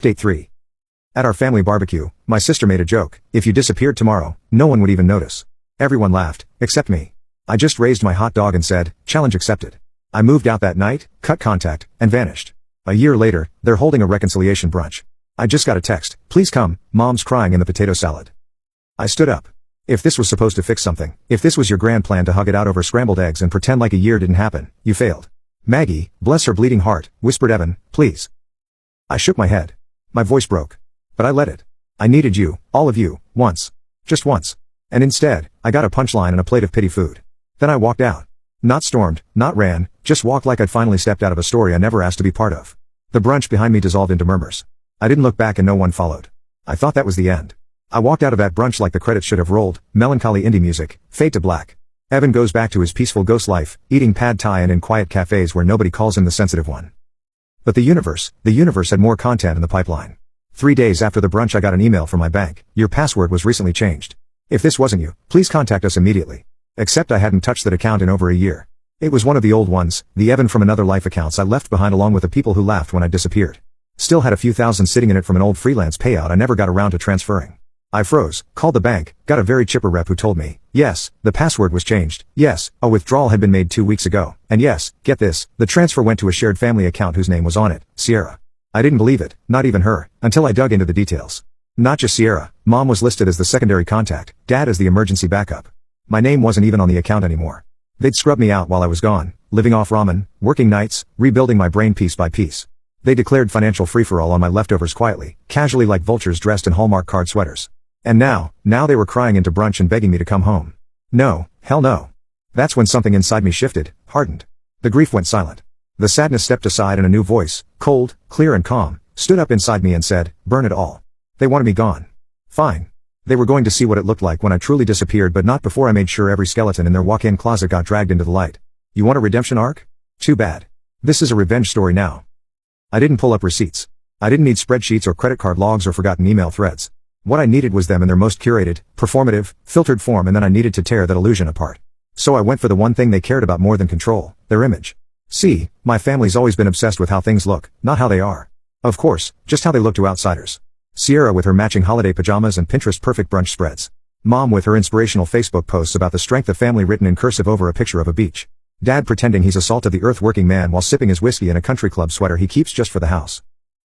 Date 3. At our family barbecue, my sister made a joke. If you disappeared tomorrow, no one would even notice. Everyone laughed, except me. I just raised my hot dog and said, challenge accepted. I moved out that night, cut contact, and vanished. A year later, they're holding a reconciliation brunch. I just got a text, please come, mom's crying in the potato salad. I stood up. If this was supposed to fix something, if this was your grand plan to hug it out over scrambled eggs and pretend like a year didn't happen, you failed. Maggie, bless her bleeding heart, whispered Evan, please. I shook my head. My voice broke. But I let it. I needed you, all of you, once. Just once. And instead, I got a punchline and a plate of pity food. Then I walked out. Not stormed, not ran, just walked like I'd finally stepped out of a story I never asked to be part of. The brunch behind me dissolved into murmurs. I didn't look back and no one followed. I thought that was the end. I walked out of that brunch like the credits should have rolled, melancholy indie music, fade to black. Evan goes back to his peaceful ghost life, eating pad thai and in quiet cafes where nobody calls him the sensitive one. But the universe had more content in the pipeline. 3 days after the brunch I got an email from my bank. Your password was recently changed. If this wasn't you, please contact us immediately. Except I hadn't touched that account in over a year. It was one of the old ones, the Evan from another life accounts I left behind along with the people who laughed when I disappeared. Still had a few thousand sitting in it from an old freelance payout I never got around to transferring. I froze, called the bank, got a very chipper rep who told me, yes, the password was changed, yes, a withdrawal had been made 2 weeks ago, and yes, get this, the transfer went to a shared family account whose name was on it, Sierra. I didn't believe it, not even her, until I dug into the details. Not just Sierra, Mom was listed as the secondary contact, Dad as the emergency backup. My name wasn't even on the account anymore. They'd scrubbed me out while I was gone, living off ramen, working nights, rebuilding my brain piece by piece. They declared financial free-for-all on my leftovers quietly, casually like vultures dressed in Hallmark card sweaters. And now they were crying into brunch and begging me to come home. No, hell no. That's when something inside me shifted, hardened. The grief went silent. The sadness stepped aside and a new voice, cold, clear and calm, stood up inside me and said, burn it all. They wanted me gone. Fine. They were going to see what it looked like when I truly disappeared, but not before I made sure every skeleton in their walk-in closet got dragged into the light. You want a redemption arc? Too bad. This is a revenge story now. I didn't pull up receipts. I didn't need spreadsheets or credit card logs or forgotten email threads. What I needed was them in their most curated, performative, filtered form, and then I needed to tear that illusion apart. So I went for the one thing they cared about more than control, their image. See, my family's always been obsessed with how things look, not how they are. Of course, just how they look to outsiders. Sierra with her matching holiday pajamas and Pinterest-perfect brunch spreads. Mom with her inspirational Facebook posts about the strength of family written in cursive over a picture of a beach. Dad pretending he's a salt-of-the-earth working man while sipping his whiskey in a country club sweater he keeps just for the house.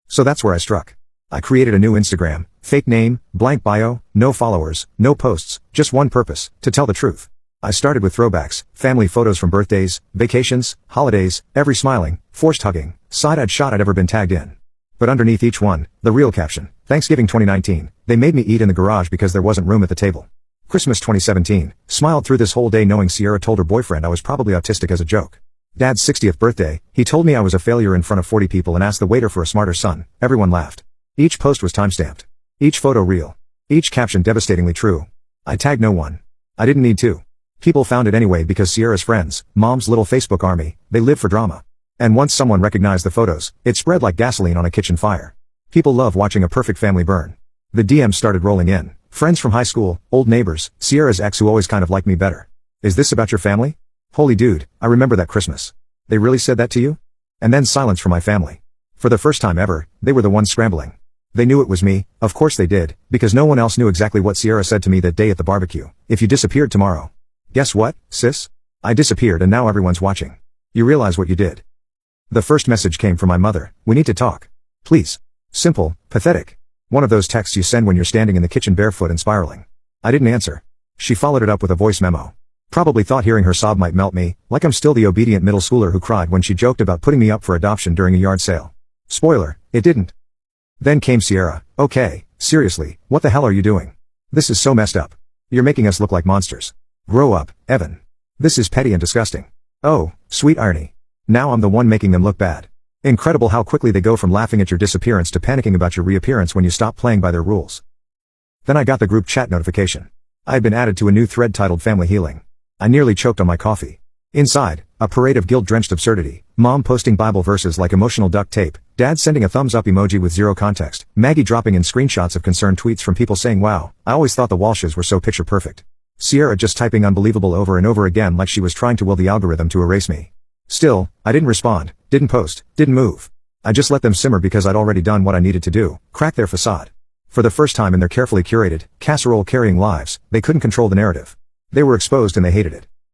So that's where I struck. I created a new Instagram, fake name, blank bio, no followers, no posts, just one purpose, to tell the truth. I started with throwbacks, family photos from birthdays, vacations, holidays, every smiling, forced hugging, side-eyed shot I'd ever been tagged in. But underneath each one, the real caption, Thanksgiving 2019, they made me eat in the garage because there wasn't room at the table. Christmas 2017, smiled through this whole day knowing Sierra told her boyfriend I was probably autistic as a joke. Dad's 60th birthday, he told me I was a failure in front of 40 people and asked the waiter for a smarter son. Everyone laughed. Each post was timestamped. Each photo real. Each caption devastatingly true. I tagged no one. I didn't need to. People found it anyway because Sierra's friends, Mom's little Facebook army, they live for drama. And once someone recognized the photos, it spread like gasoline on a kitchen fire. People love watching a perfect family burn. The DMs started rolling in. Friends from high school, old neighbors, Sierra's ex who always kind of liked me better. Is this about your family? Holy dude, I remember that Christmas. They really said that to you? And then silence from my family. For the first time ever, they were the ones scrambling. They knew it was me, of course they did, because no one else knew exactly what Sierra said to me that day at the barbecue. If you disappeared tomorrow. Guess what, sis? I disappeared and now everyone's watching. You realize what you did. The first message came from my mother. We need to talk. Please. Simple, pathetic. One of those texts you send when you're standing in the kitchen barefoot and spiraling. I didn't answer. She followed it up with a voice memo. Probably thought hearing her sob might melt me, like I'm still the obedient middle schooler who cried when she joked about putting me up for adoption during a yard sale. Spoiler, it didn't. Then came Sierra. Okay, seriously, what the hell are you doing? This is so messed up. You're making us look like monsters. Grow up, Evan. This is petty and disgusting. Oh, sweet irony. Now I'm the one making them look bad. Incredible how quickly they go from laughing at your disappearance to panicking about your reappearance when you stop playing by their rules. Then I got the group chat notification. I had been added to a new thread titled Family Healing. I nearly choked on my coffee. Inside, a parade of guilt-drenched absurdity. Mom posting Bible verses like emotional duct tape, Dad sending a thumbs-up emoji with zero context, Maggie dropping in screenshots of concerned tweets from people saying wow, I always thought the Walshes were so picture-perfect. Sierra just typing unbelievable over and over again like she was trying to will the algorithm to erase me. Still, I didn't respond, didn't post, didn't move. I just let them simmer because I'd already done what I needed to do, crack their facade. For the first time in their carefully curated, casserole-carrying lives, they couldn't control the narrative. They were exposed and they hated it.